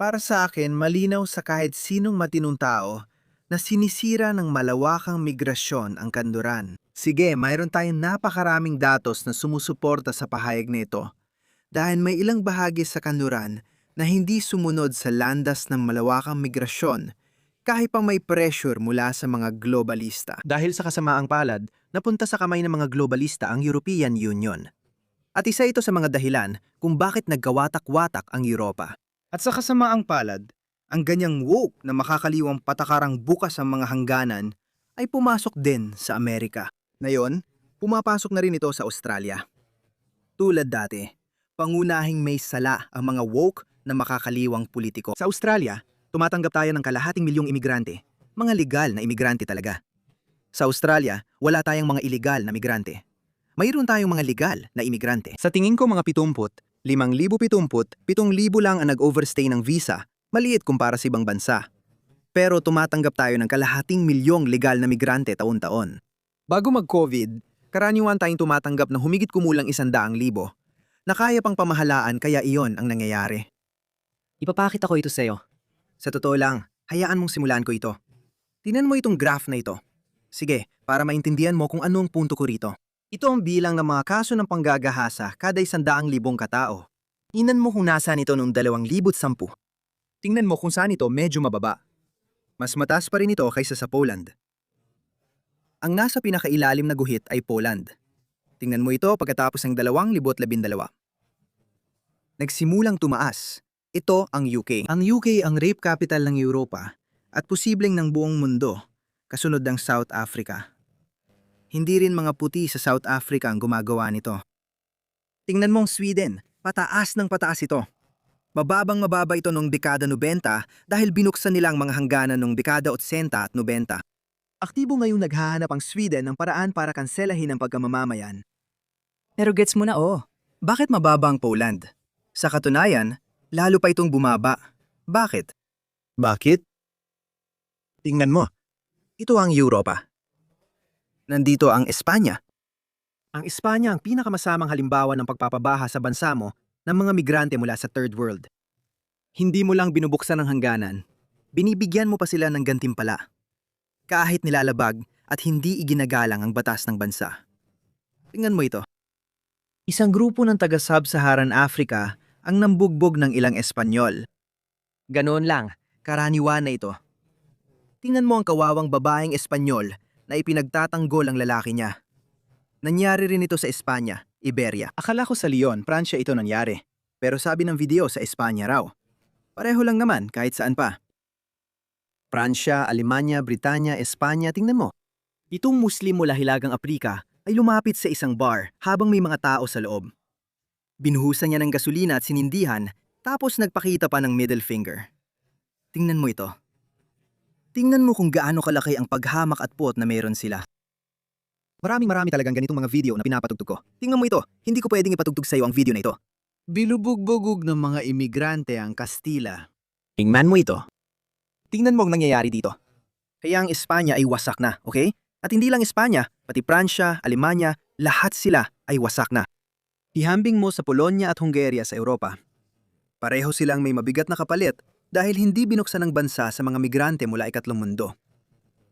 Para sa akin, malinaw sa kahit sinong matinong tao na sinisira ng malawakang migrasyon ang kanluran. Sige, mayroon tayong napakaraming datos na sumusuporta sa pahayag nito dahil may ilang bahagi sa kanluran na hindi sumunod sa landas ng malawakang migrasyon kahit pa may pressure mula sa mga globalista. Dahil sa kasamaang palad, napunta sa kamay ng mga globalista ang European Union. At isa ito sa mga dahilan kung bakit nagkawatak-watak ang Europa. At sa kasamaang palad, ang ganyang woke na makakaliwang patakarang bukas ang mga hangganan ay pumasok din sa Amerika. Ngayon, pumapasok na rin ito sa Australia. Tulad dati, pangunahing may sala ang mga woke na makakaliwang politiko. Sa Australia, tumatanggap tayo ng kalahating milyong imigrante, mga legal na imigrante talaga. Sa Australia, wala tayong mga illegal na migrante. Mayroon tayong mga legal na imigrante. Sa tingin ko mga 70, 5,070, 7,000 lang ang nag-overstay ng visa, maliit kumpara sa ibang bansa. Pero tumatanggap tayo ng kalahating milyong legal na migrante taon-taon. Bago mag-COVID, karaniwan tayong tumatanggap ng humigit kumulang 100,000 na kaya pang pamahalaan kaya iyon ang nangyayari. Ipapakita ko ito sa'yo. Sa totoo lang, hayaan mong simulan ko ito. Tingnan mo itong graph na ito. Sige, para maintindihan mo kung ano ang punto ko rito. Ito ang bilang ng mga kaso ng panggagahasa kada 100,000 katao. Tingnan mo kung nasaan ito noong 2010. Tingnan mo kung saan ito medyo mababa. Mas mataas pa rin ito kaysa sa Poland. Ang nasa pinakailalim na guhit ay Poland. Tingnan mo ito pagkatapos ng 2012. Nagsimulang tumaas. Ito ang UK. Ang UK ang rape capital ng Europa at posibleng ng buong mundo, kasunod ng South Africa. Hindi rin mga puti sa South Africa ang gumagawa nito. Tingnan mo ang Sweden, pataas ng pataas ito. Mababang mababa ito noong dekada 90 dahil binuksan nila ang mga hangganan noong dekada 80 at 90. Aktibo ngayong naghahanap ang Sweden ng paraan para kanselahin ang pagkamamamayan. Pero gets mo na Bakit mababa ang Poland? Sa katunayan, lalo pa itong bumaba. Bakit? Bakit? Tingnan mo. Ito ang Europa. Nandito ang Espanya. Ang Espanya ang pinakamasamang halimbawa ng pagpapabaha sa bansa mo ng mga migrante mula sa third world. Hindi mo lang binubuksan ang hangganan, binibigyan mo pa sila ng gantimpala. Kahit nilalabag at hindi iginagalang ang batas ng bansa. Tingnan mo ito. Isang grupo ng taga-Sub-Saharan Africa ang nambugbog ng ilang Espanyol. Ganoon lang, karaniwan na ito. Tingnan mo ang kawawang babaeng Espanyol na ipinagtatanggol ang lalaki niya. Nangyari rin ito sa Espanya, Iberia. Akala ko sa Leon, Pransya ito nangyari. Pero sabi ng video sa Espanya raw. Pareho lang naman kahit saan pa. Pransya, Alemanya, Britanya, Espanya, tingnan mo. Itong Muslim mula Hilagang Aprika ay lumapit sa isang bar habang may mga tao sa loob. Binuhusan niya ng gasolina at sinindihan tapos nagpakita pa ng middle finger. Tingnan mo ito. Tingnan mo kung gaano kalaki ang paghamak at puot na meron sila. Marami talagang ganitong mga video na pinapatugtog ko. Tingnan mo ito, hindi ko pwedeng ipatugtog sa iyo ang video na ito. Bilubugbugug ng mga imigrante ang Kastila. Tingnan mo ito. Tingnan mo ang nangyayari dito. Kaya ang Espanya ay wasak na, okay? At hindi lang Espanya, pati Pransya, Alemanya, lahat sila ay wasak na. Ihambing mo sa Polonya at Hungary sa Europa. Pareho silang may mabigat na kapalit dahil hindi binuksan ng bansa sa mga migrante mula ikatlong mundo.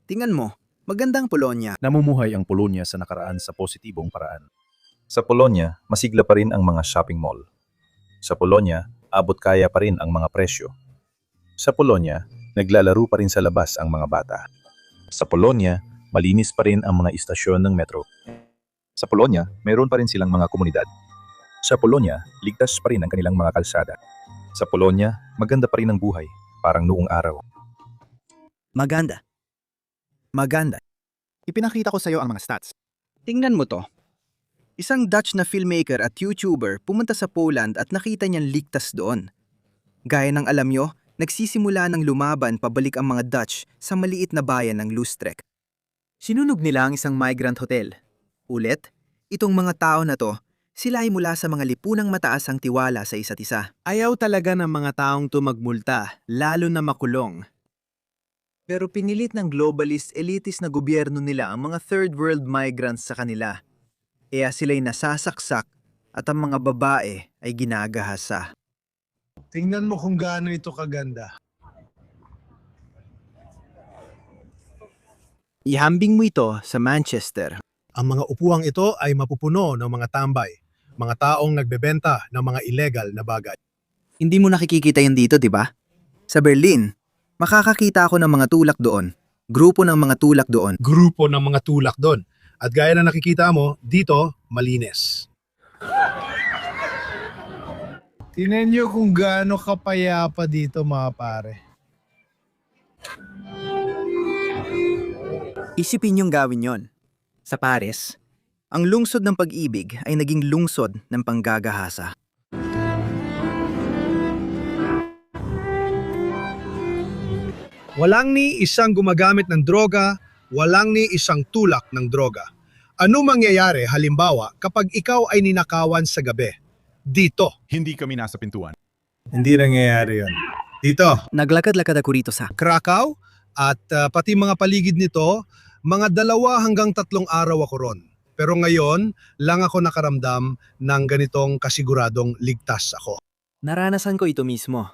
Tingnan mo, magandang Polonya. Namumuhay ang Polonya sa nakaraan sa positibong paraan. Sa Polonya, masigla pa rin ang mga shopping mall. Sa Polonya, abot kaya pa rin ang mga presyo. Sa Polonya, naglalaro pa rin sa labas ang mga bata. Sa Polonya, malinis pa rin ang mga istasyon ng metro. Sa Polonya, mayroon pa rin silang mga komunidad. Sa Polonya, ligtas pa rin ang kanilang mga kalsada. Sa Polonya, maganda pa rin ang buhay, parang noong araw. Maganda. Ipinakita ko sa iyo ang mga stats. Tingnan mo to. Isang Dutch na filmmaker at YouTuber pumunta sa Poland at nakita niyang ligtas doon. Gaya ng alam nyo, nagsisimula ng lumaban pabalik ang mga Dutch sa maliit na bayan ng Lustrek. Sinunog nila ang isang migrant hotel. Ulit, itong mga tao na to, sila ay mula sa mga lipunang mataas ang tiwala sa isa't isa. Ayaw talaga ng mga taong tumagmulta, lalo na makulong. Pero pinilit ng globalist elitist na gobyerno nila ang mga third world migrants sa kanila. Kaya sila'y nasasaksak at ang mga babae ay ginagahasa. Tingnan mo kung gaano ito kaganda. Ihambing mo ito sa Manchester. Ang mga upuang ito ay mapupuno ng mga tambay, mga taong nagbebenta ng mga illegal na bagay. Hindi mo nakikita yan dito, di ba? Sa Berlin, makakakita ako ng mga tulak doon. Grupo ng mga tulak doon. Grupo ng mga tulak doon. At gaya na nakikita mo, dito, malinis. Tingnan nyo kung gaano kapayapa dito mga pare. Isipin yung gawin yon. Sa Paris, ang lungsod ng pag-ibig ay naging lungsod ng panggagahasa. Walang ni isang gumagamit ng droga, walang ni isang tulak ng droga. Ano mangyayari halimbawa kapag ikaw ay ninakawan sa gabi? Dito. Hindi kami nasa pintuan. Hindi nangyayari yun. Dito, Naglakad-lakad ako rito sa Krakow at pati mga paligid nito, mga 2 hanggang 3 araw ako ron. Pero ngayon, lang ako nakaramdam ng ganitong kasiguradong ligtas ako. naranasan ko ito mismo.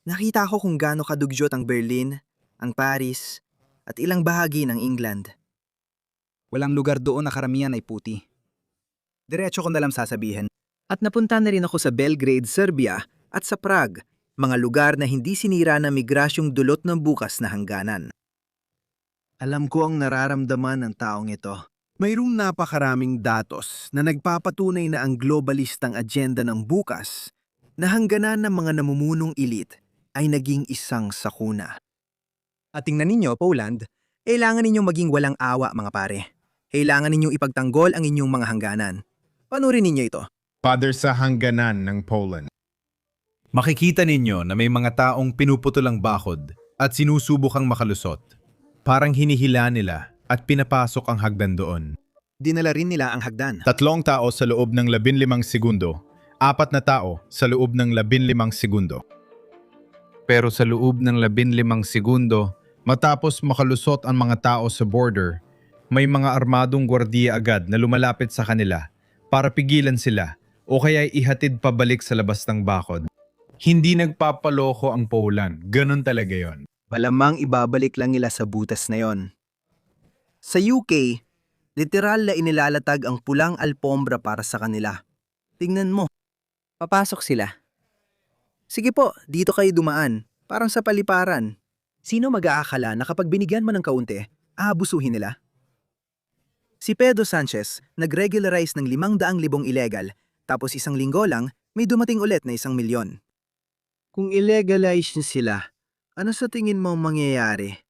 Nakita ko kung gaano kadugyot ang Berlin, ang Paris, at ilang bahagi ng England. Walang lugar doon na karamihan ay puti. Diretso ko nalang sasabihin. At napunta na rin ako sa Belgrade, Serbia at sa Prague, mga lugar na hindi sinira ng migrasyong dulot ng bukas na hangganan. Alam ko ang nararamdaman ng taong ito. Mayroong napakaraming datos na nagpapatunay na ang globalistang agenda ng bukas na hangganan ng mga namumunong elite ay naging isang sakuna. At tingnan ninyo, Poland, kailangan ninyong maging walang awa mga pare. Kailangan ninyong ipagtanggol ang inyong mga hangganan. Panurin ninyo ito. Father sa hangganan ng Poland. Makikita ninyo na may mga taong pinuputulang bakod at sinusubukang makalusot. Parang hinihila nila at pinapasok ang hagdan doon. Dinala rin nila ang hagdan. 3 tao sa loob ng 15 segundo, 4 na tao sa loob ng 15 segundo. Pero sa loob ng 15 segundo, matapos makalusot ang mga tao sa border, may mga armadong gwardiya agad na lumalapit sa kanila para pigilan sila o kaya ihatid pabalik sa labas ng bakod. Hindi nagpapaloko ang Poland, ganun talaga yon. Malamang ibabalik lang nila sa butas na yon. Sa UK, literal na inilalatag ang pulang alpombra para sa kanila. Tingnan mo. Papasok sila. Sige po, dito kayo dumaan. Parang sa paliparan. Sino mag-aakala na kapag binigyan mo ng kaunti, aabusuhin nila? Si Pedro Sanchez nag-regularize ng 500,000 illegal, tapos 1 linggo lang, may dumating ulit na 1,000,000. Kung illegalize niyo sila, ano sa tingin mo mangyayari?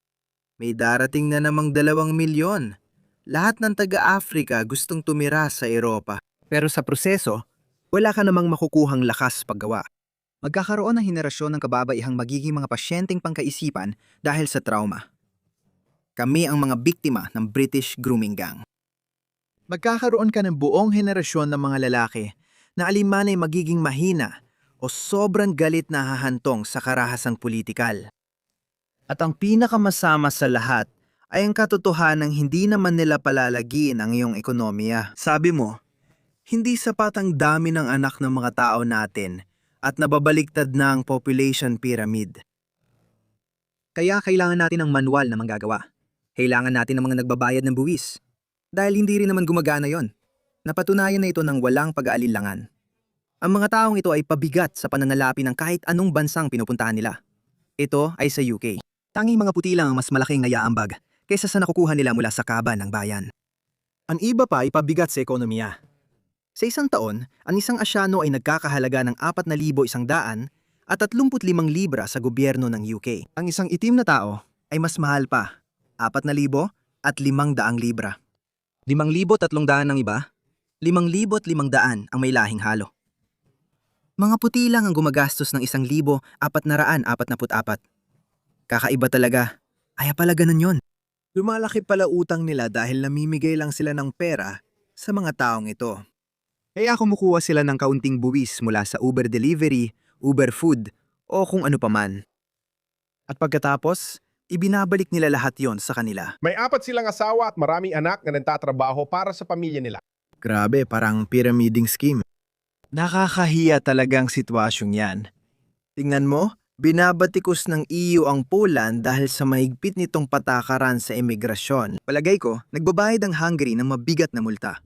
May darating na namang 2,000,000. Lahat ng taga-Africa gustong tumira sa Europa. Pero sa proseso, wala ka namang makukuhang lakas paggawa. Magkakaroon ng henerasyon ng kababaihang magiging mga pasyenteng pangkaisipan dahil sa trauma. Kami ang mga biktima ng British grooming gang. Magkakaroon ka ng buong henerasyon ng mga lalaki na aliman ay magiging mahina o sobrang galit na hahantong sa karahasang politikal. At ang pinakamasama sa lahat ay ang katotohanang hindi naman nila palalagin ang iyong ekonomiya. Sabi mo, hindi sapat ang dami ng anak ng mga tao natin at nababaliktad na ang population pyramid. Kaya kailangan natin ng manual na manggagawa. Kailangan natin ng mga nagbabayad ng buwis. Dahil hindi rin naman gumagana yon. Napatunayan na ito ng walang pag-aalinlangan. Ang mga taong ito ay pabigat sa pananalapi ng kahit anong bansang pinupuntahan nila. Ito ay sa UK. Tanging mga puti lang ang mas malaking nayaambag kaysa sa nakukuha nila mula sa kaban ng bayan. Ang iba pa ay pabigat sa ekonomiya. Sa isang taon, ang isang Asyano ay nagkakahalaga ng 4,100 at 35 libra sa gobyerno ng UK. Ang isang itim na tao ay mas mahal pa, 4,000 at 500 libra. 5,300 ng iba, 5,500 ang may lahing halo. Mga puti lang ang gumagastos ng 1,444. Kakaiba talaga. Kaya pala ganun yun. Lumalaki pala utang nila dahil namimigay lang sila ng pera sa mga taong ito. Kaya kumukuha sila ng kaunting buwis mula sa Uber delivery, Uber food, o kung ano paman. At pagkatapos, ibinabalik nila lahat yon sa kanila. May 4 silang asawa at maraming anak na nagtatrabaho para sa pamilya nila. Grabe, parang pyramiding scheme. Nakakahiya talagang sitwasyong yan. Tingnan mo, binabatikos ng EU ang Poland dahil sa mahigpit nitong patakaran sa imigrasyon. Palagay ko, nagbabayad ang Hungary ng mabigat na multa.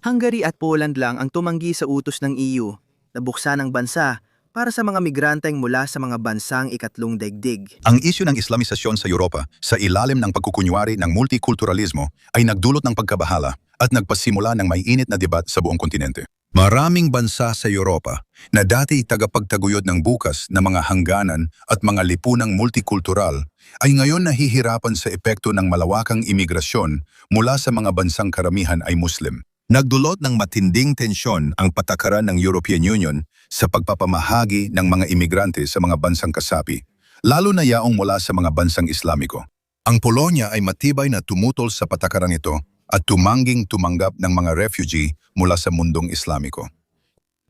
Hungary at Poland lang ang tumanggi sa utos ng EU na buksan ang bansa para sa mga migranteng mula sa mga bansang ikatlong daigdig. Ang isyu ng Islamisasyon sa Europa sa ilalim ng pagkukunyari ng multikulturalismo ay nagdulot ng pagkabahala at nagpasimula ng may init na debat sa buong kontinente. Maraming bansa sa Europa na dati tagapagtaguyod ng bukas na mga hangganan at mga lipunang multikultural ay ngayon nahihirapan sa epekto ng malawakang imigrasyon mula sa mga bansang karamihan ay Muslim. Nagdulot ng matinding tensyon ang patakaran ng European Union sa pagpapamahagi ng mga imigrante sa mga bansang kasapi, lalo na yaong mula sa mga bansang Islamiko. Ang Polonya ay matibay na tumutol sa patakaran ito at tumangging tumanggap ng mga refugee mula sa mundong Islamiko.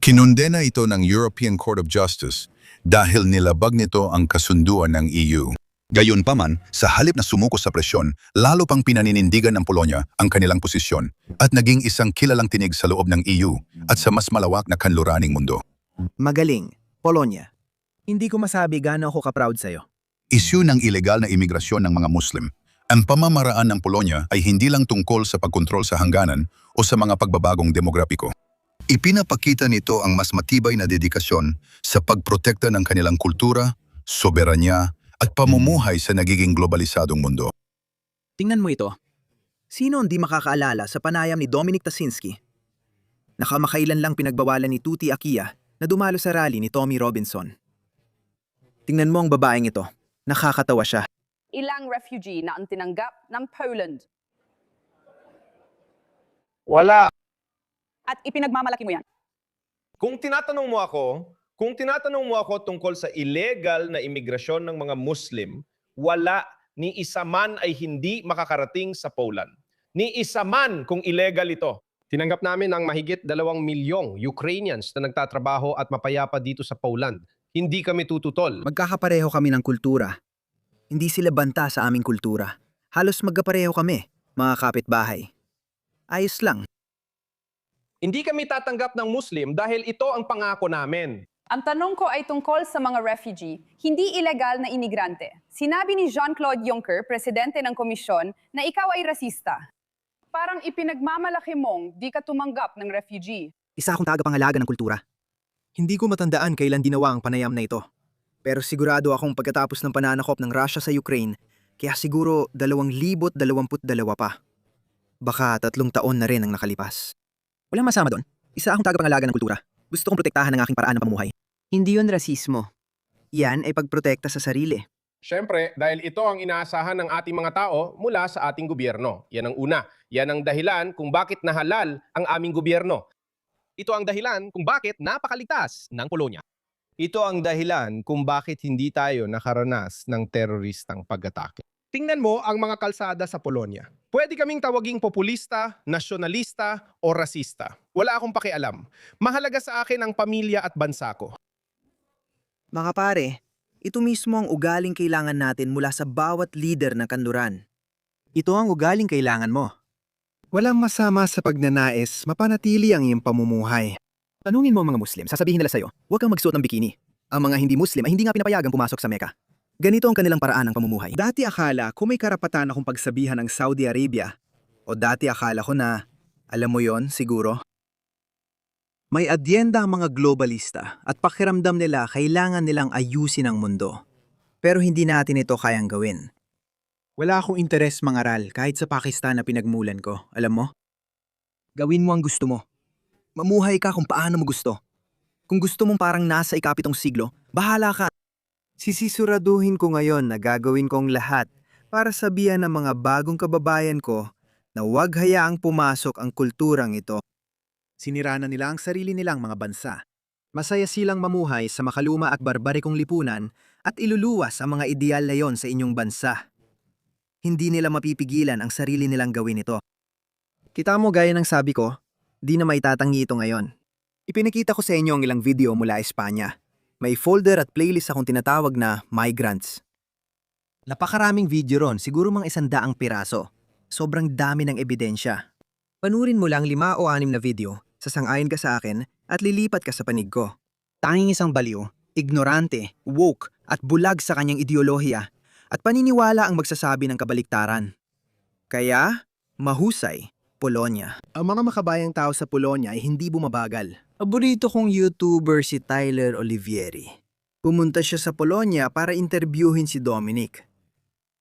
Kinundena ito ng European Court of Justice dahil nilabag nito ang kasunduan ng EU. Gayunpaman, sa halip na sumuko sa presyon, lalo pang pinaninindigan ng Polonya ang kanilang posisyon at naging isang kilalang tinig sa loob ng EU at sa mas malawak na kanluraning mundo. Magaling, Polonya. Hindi ko masabi gaano ako ka-proud sa'yo. Isyu ng ilegal na imigrasyon ng mga Muslim. Ang pamamaraan ng Polonya ay hindi lang tungkol sa pagkontrol sa hangganan o sa mga pagbabagong demografiko. Ipinapakita nito ang mas matibay na dedikasyon sa pagprotekta ng kanilang kultura, soberanya, at pamumuhay sa nagiging globalisadong mundo. Tingnan mo ito. Sino hindi makakaalala sa panayam ni Dominic Tasinski? Nakamakailan lang pinagbawalan ni Tuti Akia na dumalo sa rally ni Tommy Robinson. Tingnan mo ang babaeng ito. Nakakatawa siya. Ilang refugee na ang tinanggap ng Poland. Wala. At ipinagmamalaki mo yan. Kung tinatanong mo ako tungkol sa illegal na imigrasyon ng mga Muslim, wala, ni isa man ay hindi makakarating sa Poland. Ni isa man kung illegal ito. Tinanggap namin ang mahigit 2 milyong Ukrainians na nagtatrabaho at mapayapa dito sa Poland. Hindi kami tututol. Magkakapareho kami ng kultura. Hindi sila banta sa aming kultura. Halos magkapareho kami, mga kapitbahay. Ayos lang. Hindi kami tatanggap ng Muslim dahil ito ang pangako namin. Ang tanong ko ay tungkol sa mga refugee, hindi ilegal na imigrante. Sinabi ni Jean-Claude Juncker, presidente ng komisyon, na ikaw ay rasista. Parang ipinagmamalaki mong di ka tumanggap ng refugee. Isa akong tagapangalaga ng kultura. Hindi ko matandaan kailan ginawa ang panayam na ito. Pero sigurado akong pagkatapos ng pananakop ng Russia sa Ukraine, kaya siguro 2022 pa. Baka 3 taon na rin ang nakalipas. Walang masama doon. Isa akong tagapangalaga ng kultura. Gusto kong protektahan ang aking paraan ng pamumuhay. Hindi yun rasismo. Yan ay pagprotekta sa sarili. Siyempre, dahil ito ang inaasahan ng ating mga tao mula sa ating gobyerno. Yan ang una. Yan ang dahilan kung bakit nahalal ang aming gobyerno. Ito ang dahilan kung bakit napakaligtas ng Polonya. Ito ang dahilan kung bakit hindi tayo nakaranas ng teroristang pag-atake. Tingnan mo ang mga kalsada sa Polonya. Pwede kaming tawaging populista, nasyonalista o rasista. Wala akong pakialam. Mahalaga sa akin ang pamilya at bansa ko. Mga pare, ito mismo ang ugaling kailangan natin mula sa bawat leader ng kanluran. Ito ang ugaling kailangan mo. Walang masama sa pagnanais, mapanatili ang iyong pamumuhay. Tanungin mo ang mga Muslim, sasabihin nila sa'yo, huwag kang magsuot ng bikini. Ang mga hindi Muslim ay hindi nga pinapayagang pumasok sa Mecca. Ganito ang kanilang paraan ng pamumuhay. Dati akala ko may karapatan akong pagsabihan ng Saudi Arabia. O dati akala ko na, alam mo yon siguro? May adyenda ang mga globalista at pakiramdam nila kailangan nilang ayusin ang mundo. Pero hindi natin ito kayang gawin. Wala akong interes mangaral kahit sa Pakistan na pinagmulan ko, alam mo? Gawin mo ang gusto mo. Mamuhay ka kung paano mo gusto. Kung gusto mong parang nasa ika-7 siglo, bahala ka. Sisisuraduhin ko ngayon na gagawin ko ang lahat para sabihan ng mga bagong kababayan ko na huwag hayaang pumasok ang kulturang ito. Sinira na nila ang sarili nilang mga bansa. Masaya silang mamuhay sa makaluma at barbarikong lipunan at iluluwas ang mga ideal na yon sa inyong bansa. Hindi nila mapipigilan ang sarili nilang gawin ito. Kita mo gaya ng sabi ko, di na maitatanggi ito ngayon. Ipinakita ko sa inyo ang ilang video mula Espanya. May folder at playlist akong tinatawag na Migrants. Napakaraming video ron, siguro mga 100 piraso. Sobrang dami ng ebidensya. Panurin mo lang 5 o 6 na video, sasang-ayon ka sa akin at lilipat ka sa panig ko. Tanging isang baliw, ignorante, woke, at bulag sa kanyang ideolohiya, at paniniwala ang magsasabi ng kabaliktaran. Kaya, mahusay, Polonya. Ang mga makabayang tao sa Polonya ay hindi bumabagal. Paborito kong YouTuber si Tyler Olivieri. Pumunta siya sa Polonya para interviewin si Dominic.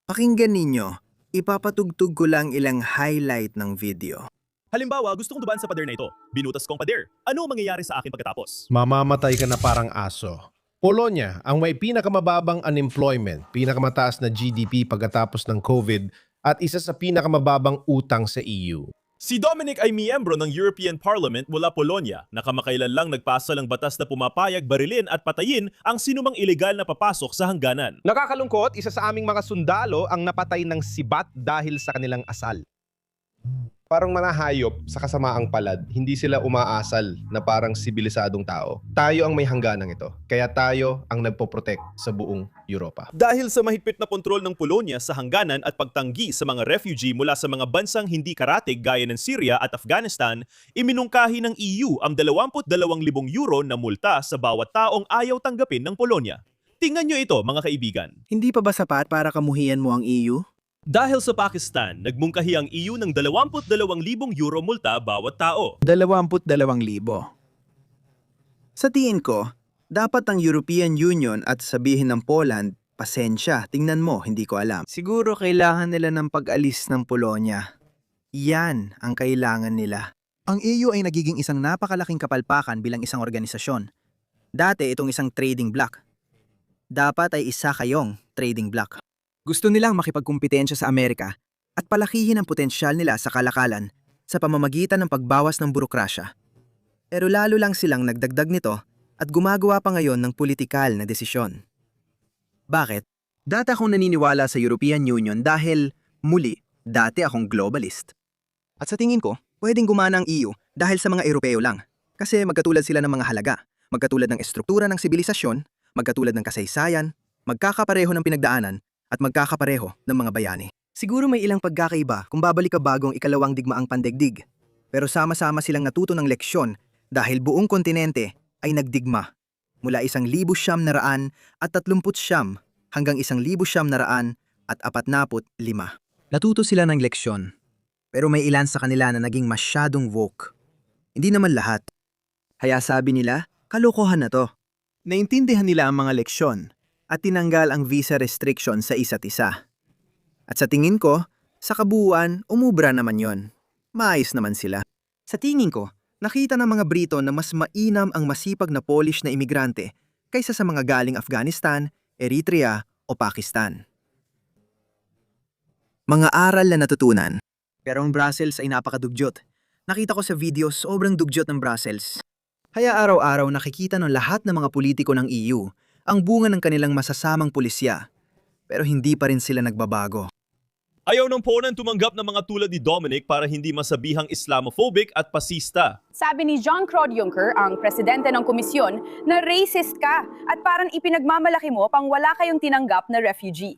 Pakinggan ninyo, ipapatugtog ko lang ilang highlight ng video. Halimbawa, gusto kong dumaan sa pader na ito. Binutas kong pader. Ano ang mangyayari sa akin pagkatapos? Mamamatay ka na parang aso. Polonya, ang may pinakamababang unemployment, pinakamataas na GDP pagkatapos ng COVID, at isa sa pinakamababang utang sa EU. Si Dominic ay miyembro ng European Parliament mula Polonya na kamakailan lang nagpasa ng batas na pumapayag barilin at patayin ang sinumang ilegal na papasok sa hangganan. Nakakalungkot, isa sa aming mga sundalo ang napatay ng sibat dahil sa kanilang asal. Parang manahayop sa kasamaang palad, hindi sila umaasal na parang sibilisadong tao. Tayo ang may hangganang ito, kaya tayo ang nagpoprotect sa buong Europa. Dahil sa mahigpit na kontrol ng Polonya sa hangganan at pagtanggi sa mga refugee mula sa mga bansang hindi karatig gaya ng Syria at Afghanistan, iminungkahi ng EU ang 22,000 euro na multa sa bawat taong ayaw tanggapin ng Polonya. Tingnan nyo ito, mga kaibigan. Hindi pa ba sapat para kamuhian mo ang EU? Dahil sa Pakistan, nagmungkahi ang EU ng 22,000 euro multa bawat tao. 22,000. Sa tingin ko, dapat ang European Union at sabihin ng Poland, pasensya, tingnan mo, hindi ko alam. Siguro kailangan nila ng pag-alis ng Polonya. Yan ang kailangan nila. Ang EU ay nagiging isang napakalaking kapalpakan bilang isang organisasyon. Dati itong isang trading bloc. Dapat ay isa kayong trading bloc. Gusto nilang makipagkumpetensya sa Amerika at palakihin ang potensyal nila sa kalakalan sa pamamagitan ng pagbawas ng burokrasya. Pero lalo lang silang nagdagdag nito at gumagawa pa ngayon ng politikal na desisyon. Bakit? Dati akong naniniwala sa European Union dahil, muli, dati akong globalist. At sa tingin ko, pwedeng gumana ang EU dahil sa mga Europeo lang. Kasi magkatulad sila ng mga halaga, magkatulad ng estruktura ng sibilisasyon, magkatulad ng kasaysayan, magkakapareho ng pinagdaanan, at magkakapareho ng mga bayani. Siguro may ilang pagkakaiba kung babalik ka bagong ikalawang digmaang pandaigdig. Pero sama-sama silang natuto ng leksyon dahil buong kontinente ay nagdigma. Mula 1,900 at 39 hanggang 1,900 at 45. Natuto sila ng leksyon. Pero may ilan sa kanila na naging masyadong woke. Hindi naman lahat. Kaya sabi nila, kalokohan na to. Naintindihan nila ang mga leksyon at tinanggal ang visa restriction sa isa't isa. At sa tingin ko, sa kabuuan, umubra naman yon. Maayos naman sila. Sa tingin ko, nakita ng mga Brito na mas mainam ang masipag na Polish na imigrante kaysa sa mga galing Afghanistan, Eritrea o Pakistan. Mga aral na natutunan. Pero ang Brussels ay napakadugyot. Nakita ko sa video sobrang dugyot ng Brussels. Kaya araw-araw nakikita ng lahat ng mga politiko ng EU ang bunga ng kanilang masasamang pulisya, pero hindi pa rin sila nagbabago. Ayaw ng Poland tumanggap ng mga tulad ni Dominic para hindi masabihang Islamophobic at pasista. Sabi ni Jean-Claude Juncker, ang presidente ng komisyon, na racist ka at parang ipinagmamalaki mo pang wala kayong tinanggap na refugee.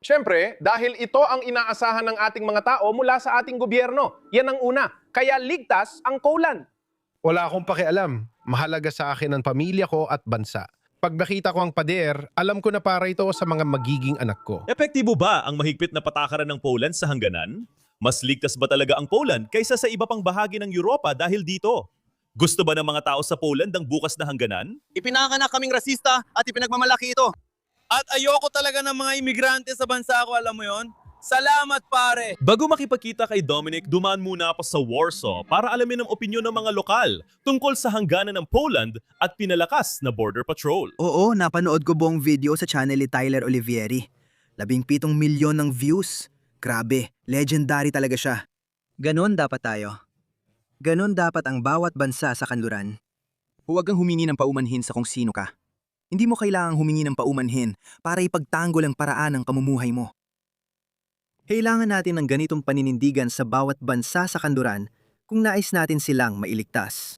Siyempre, dahil ito ang inaasahan ng ating mga tao mula sa ating gobyerno. Yan ang una. Kaya ligtas ang Poland. Wala akong pakialam. Mahalaga sa akin ang pamilya ko at bansa. Pag nakita ko ang pader, alam ko na para ito sa mga magiging anak ko. Epektibo ba ang mahigpit na patakaran ng Poland sa hangganan? Mas ligtas ba talaga ang Poland kaysa sa iba pang bahagi ng Europa dahil dito? Gusto ba ng mga tao sa Poland ang bukas na hangganan? Ipinanganak kaming rasista at ipinagmamalaki ito. At ayoko talaga ng mga imigrante sa bansa ko, alam mo yon? Salamat pare! Bago makipagkita kay Dominic, dumaan muna ako sa Warsaw para alamin ang opinyon ng mga lokal tungkol sa hangganan ng Poland at pinalakas na border patrol. Oo, napanood ko buong video sa channel ni Tyler Olivieri. 17 milyon ng views. Grabe, legendary talaga siya. Ganon dapat tayo. Ganon dapat ang bawat bansa sa kanluran. Huwag kang humingi ng paumanhin sa kung sino ka. Hindi mo kailangang humingi ng paumanhin para ipagtanggol ang paraan ng pamumuhay mo. Kailangan natin ng ganitong paninindigan sa bawat bansa sa kanluran kung nais natin silang mailigtas.